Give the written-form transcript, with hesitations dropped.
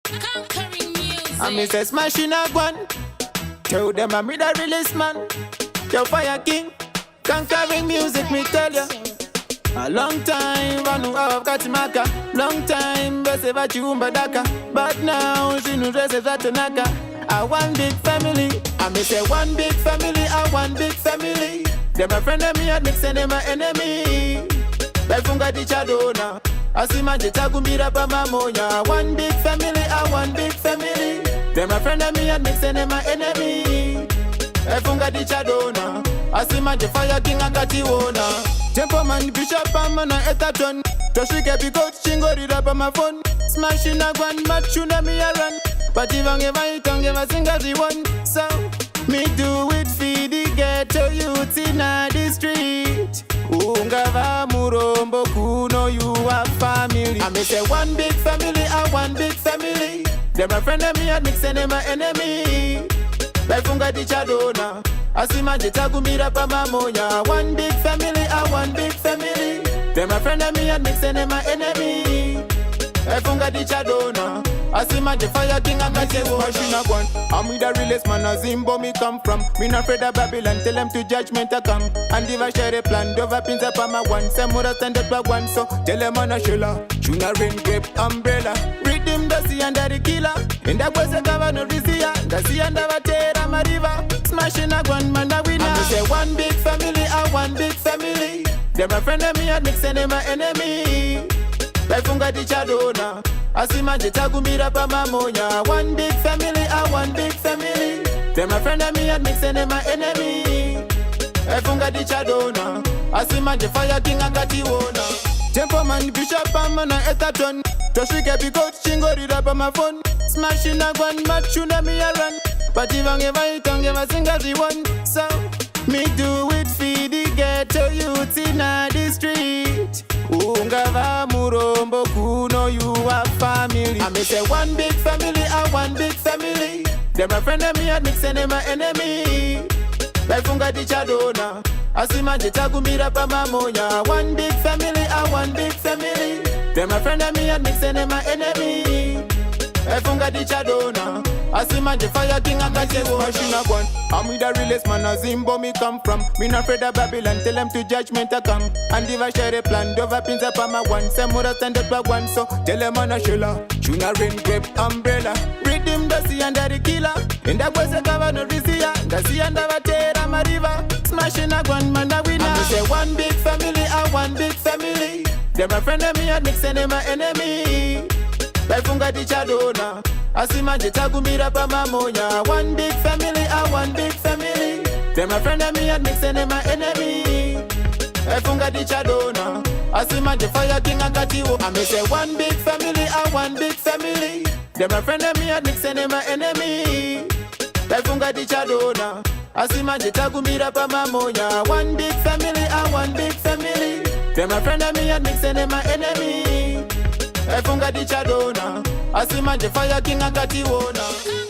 Conquering music. And me say smashing a one. Tell them I'm the realest man. Yo Fire King, conquering music, me tell ya. A long time, Ranu of Katimaka. Long time, Bese Vachiumba Daka. But now, she knows Zatanaka. I one big family. I me say one big family, I one big family. Them a friend of me, I mix them my enemy. Befunga di chadona. Asima jetagumbira pa mamonya. One big family, I one big family. Them a friend of me, I mix them my enemy. Befunga di chadona. Asima je Fire King akatiwona. Tempo man bishop amana etaton. Toshike biko chingo rida pa my phone. Smashing a one machuna me a run. But even if I don't give a single one. So me do it for the ghetto youth in the street. Ungava murombo kuno you are family. I me say one big family, I one big family. Them a friend of me, I mix them my enemy. Befunga di chadona. Asima jetagumbira pa mamonya. One big family, I one big family. Them a friend of me, I mix them my enemy. Befunga di chadona. Asima the Fire King and I say machine a one. I'm with the realest man a Zimbo me come from. Me not afraid of Babylon, tell them to judgment a come. And if I share a plan, Dova pins up on my one. Some more stand up by one, so tell them on a shella. Tuna rain grape umbrella. Rhythm the sea under the killer. In the boys a governor Rizia. The sea under the terra my river. Smashing a one man a winner. And we say one big family, I one big family. Them a friend of me, I mix them my enemy. Befunga di chadona. Asima jetagumbira pa mamonya. One big family, I one big family. Them a friend of me, I mix them my enemy. Befunga di chadona. Asima the Fire King akatiwona. Tempo man bishop amana etaton. Toshike biko chingo rida pa my phone. Smashing a one machuna me a run. But even if I don't give a single one. So me do it for the ghetto youth in the street. Ungava murombo kuno you are family. I me say one big family, I one big family. Them a friend of me, I mix them my enemy. Befunga di chadona. Asima jetagumbira pa mamonya. One big family, I one big family. Them a friend of me, I mix them my enemy. Befunga di chadona. Asima the Fire King akatiwo machine a one. I'm with the realest man a Zimbo me come from. Me not afraid of Babylon, tell them to judgment a come. And if I share a plan, Dova pins up on my one. Some more stand up by one, so tell them on a shella. Tuna rain grape umbrella. Rhythm the sea under the killer. In the boys a governor Rizia. The sea under the terra my river. Smashing a one man a winner. And we say one big family, I one big family. Them a friend of me, I mix them my enemy. Befunga di chadona. Asima jetagumbira pa mamonya. One big family, I one big family. Them a friend of me, I mix them my enemy. Befunga di chadona. Asima the Fire King akatiwo. I me say one big family, I one big family. Them a friend of me, I mix them my enemy. Befunga di chadona. Asima jetagumbira pa mamonya. One big family, I one big family. Them a friend of me, I mix them my enemy. Befunga di chadona. Asima the Fire King akatiwona.